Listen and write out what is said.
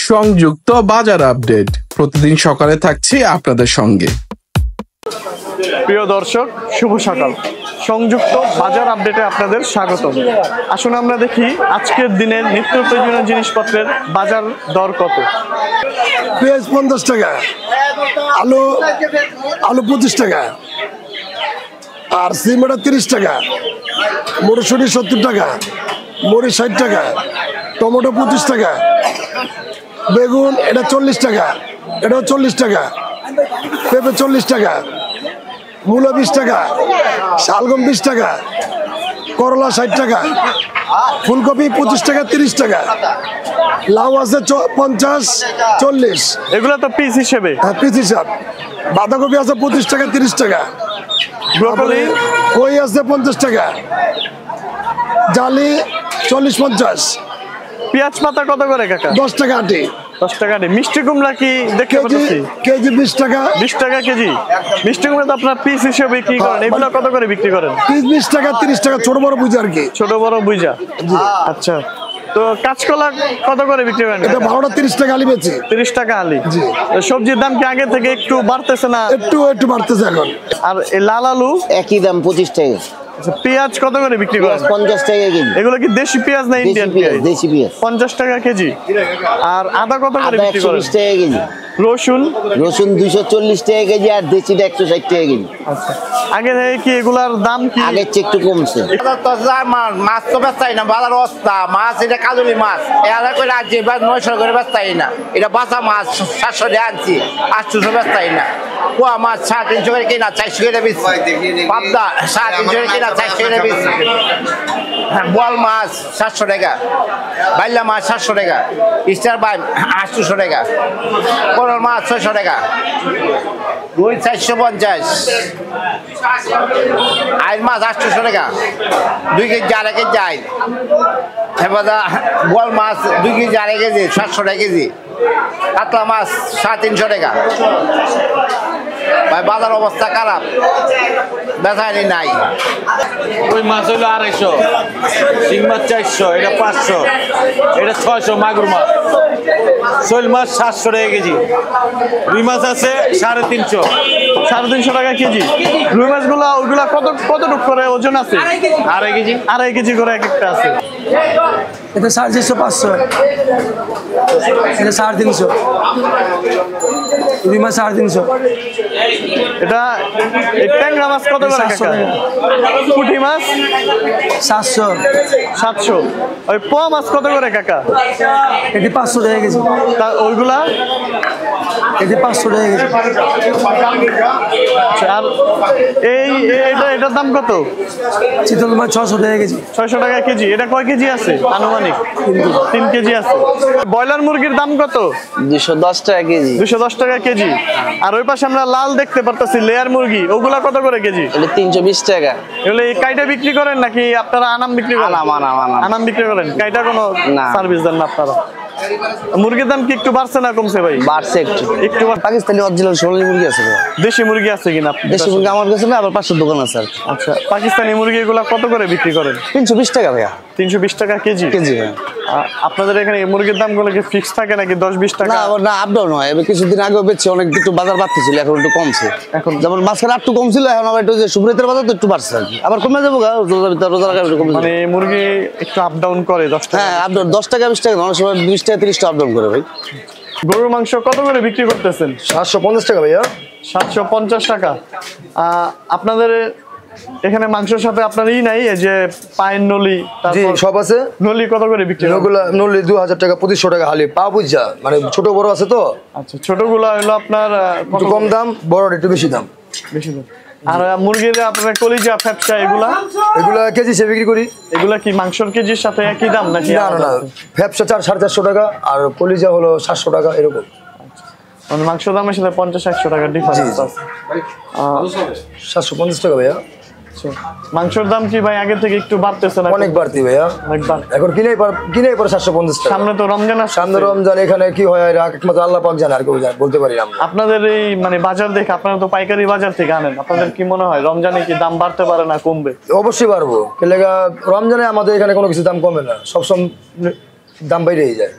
সংযুক্ত বাজার আপডেট প্রতিদিন সকালে থাকছি আপনাদের সঙ্গে। প্রিয় দর্শক, শুভ সকাল। সংযুক্ত বাজার আপডেটে আপনাদের স্বাগতম। আসুন আমরা দেখি আজকের দিনের নিত্য প্রয়োজনীয় জিনিসপত্রের বাজার দর কত। পেঁয়াজ 50 টাকা, আলু 25 টাকা, আর সিম 30 টাকা, মটরশুঁটি 70 টাকা, মরিচ 60 টাকা, টমেটো 25 টাকা, বেগুন এটা 40 টাকা, এটাও 40 টাকা, পেঁপে 40 টাকা, মূলা 20 টাকা, শালগম 20 টাকা, করলা 60 টাকা, ফুলকপি 25 টাকা 30 টাকা, লাউ আছে 50 40, এগুলো তো পিস হিসেবে। হ্যাঁ পিস হিসাব। বাঁধাকপি আছে 25 টাকা 30 টাকা, ব্রোকলি কই আছে 50 টাকা, জালি 40-50, পেঁয়াজ পাতা কত করে কাকা? 10 টাকা আটি, 10 টাকা আটি। মিষ্টি কুমড়া কি দেখতে কেজি পাচ্ছি? কেজি 20 টাকা, 20 টাকা কেজি। মিষ্টি কুমড়া তো আপনার পিস হিসেবে বিক্রি করেন, এগুলো কত করে বিক্রি করেন? পিস 20 টাকা 30 টাকা, ছোট বড় বুঝে আর কি। ছোট বড় বুঝা। আচ্ছা, তো কাঁচকলা কত করে বিক্রি করেন? এটা 12টা 30 টাকা আলি বেচি। 30 টাকা আলি। জি। তো সবজির দাম কি আগে থেকে একটু বাড়তেছে না? একটু বাড়তেছে এখন। আর এই লাল আলু একই দাম 25 টাকা। আচ্ছা, পেঁয়াজ কত করে বিক্রি করেন? 50 টাকা কেজি। এগুলো কি দেশি পেঁয়াজ না ইন্ডিয়ান পেঁয়াজ? দেশি পেঁয়াজ 50 টাকা কেজি। আর আদা কত করে আদা বিক্রি করেন? 120 টাকা কেজি। রসুন? রসুন 240 টাকা কেজি, আর দেশিটা 160 টাকা কেজি। আচ্ছা, আগে থেকে কি এগুলার দাম কি? আগের চেয়ে একটু কমছে। মাছ তো বেচতাই না, বাজার অবস্থা মাছ এটা কাজলি মাছ এরা করে আনছি 900 করে বেচতাই না। এটা বাঁচা মাছ 700 টাকা আনছি, 800 বেচতাই না। কুয়া মাছ 350 করে কিনা, 400 করে বেচছি। পাবদা 350 করে কিনা, 400 করে বেচছি। বোয়াল মাছ 700 টাকা, বাইলা মাছ 700 টাকা, স্টার বাইম 800 টাকা, কোরাল মাছ 600 টাকা, রুই 450, আইল মাছ 800 টাকা, 2 কেজি 2.5 কেজি আইল। এবার বোয়াল মাছ 2 কেজি 2.5 কেজি 700 টাকা কেজি, কাতলা মাছ 350 টাকা। ভাই বাজার অবস্থা খারাপ, বেচানি নাই। ওই মাছ হইলো 250, শিং মাছ 400, এটা 500, এটা 600 মাগুর মাছ। শৈল মাছ 700 টাকা কেজি। রুই মাছ আছে 350। 350 টাকা কেজি। রুই মাছগুলা ওইগুলা কতটুক করে ওজন আছে? 2.5 কেজি। 2.5 কেজি করে এক একটা আছে। এটা 450 500, এটা 350, রুই মাছ 350, এটা এই ট্যাংরা মাছ কত করে 700 কাকা? পুঁটি মাছ 700, 700। ওই পোয়া মাছ কত করে কাকা? এটি 500 টাকা কেজি, তা ওইগুলা? এটি 500 টাকা কেজি। আর এটার দাম কত? চিতল মাছ 600 টাকা কেজি। 600 টাকা কেজি। এটা কয় কেজি আছে আনুমানিক? 3 কেজি আছে। ব্রয়লার মুরগির দাম কত? 210 টাকা কেজি। 210 টাকা কেজি। আর ওই পাশে আমরা লাল দেখতে পারতেছি লেয়ার মুরগি, ওগুলা কত করে কেজি? এটা 320 টাকা। এগুলো এই কাইটা বিক্রি করেন নাকি আপনারা আনাম বিক্রি করেন? আনাম বিক্রি করেন, কাইটা কোনো সার্ভিস দেন না আপনারা? মুরগির দাম কি একটু বাড়ছে না কমছে ভাই? বাড়ছে একটু। একটু পাকিস্তানি অরিজিনাল সোনালী মুরগি আছে। দেশি মুরগি আছে কিনা? দেশি মুরগি আমার কাছে না, আবার পাশের দোকান আছে। আচ্ছা, পাকিস্তানি মুরগি এগুলা কত করে বিক্রি করেন? 320 টাকা ভাইয়া। 320 টাকা কেজি। কেজি। আপনাদের এখানে এই মুরগির দামগুলো কি ফিক্স থাকে নাকি 10-20 টাকা? না, আপ ডাউন হয়। এবার কিছুদিন আগেও বেচছে, অনেক একটু বাজার বাড়তেছিল, এখন একটু কমছে। এখন যেমন মাঝখানে একটু কমছিল, এখন আবার একটু যে সুব্রতের বাজার তো একটু বাড়ছে আর কি। আবার কমে যাবো রোজার আগে একটু কমে যাবে। মানে মুরগি একটু আপ ডাউন করে 10 টাকা? হ্যাঁ, আপ ডাউন 10 টাকা 20 টাকা, অনেক সময় 20 টাকা 30 টাকা আপ ডাউন করে ভাই। গরুর মাংস কত করে বিক্রি করতেছেন? 750 টাকা ভাইয়া। 750 টাকা। আপনাদের এখানে মাংসের সাথে আপনার নাই, এই যে পায়ের নলি? জি, সব আছে। নলি কত করে বিক্রি করেন? নলি 2000 টাকা 2500 টাকা হালি, পা বুঝা মানে ছোট বড় আছে তো। আচ্ছা, ছোটগুলা হলো আপনার একটু কম দাম, বড় একটু বেশি দাম। বেশি দাম। আর মুরগির আপনার কলিজা ফ্যাপসা এগুলা কেজি হিসেবে বিক্রি করি। এগুলা কি মাংসের কেজির সাথে একই দাম নাকি? না, ফ্যাপসা 450 টাকা, আর কলিজা হলো 700 টাকা এরকম। মানে মাংস দামের সাথে 50-100 টাকা ডিফারেন্স আছে। 750 টাকা ভাইয়া। মাংসের দাম কি ভাই আগে থেকে একটু বাড়তেছে না? অনেক বাড়তি ভাইয়া, অনেক বাড়তি। এখন কিনেই পরে 750 টাকা। সামনে তো রমজান আসছে। সামনে রমজান, এখানে কি হয় একমাত্র আল্লাহ পাক জানে, আর কেউ বলতে পারি আমরা। আপনাদের এই মানে বাজার দেখে, আপনারা তো পাইকারি বাজার থেকে আনেন, আপনাদের কি মনে হয় রমজানে কি দাম বাড়তে পারে না কমবে? অবশ্যই পারবো, রমজানে আমাদের এখানে কোনো কিছু দাম কমে না, সবসময় দাম বাইরেই যায়।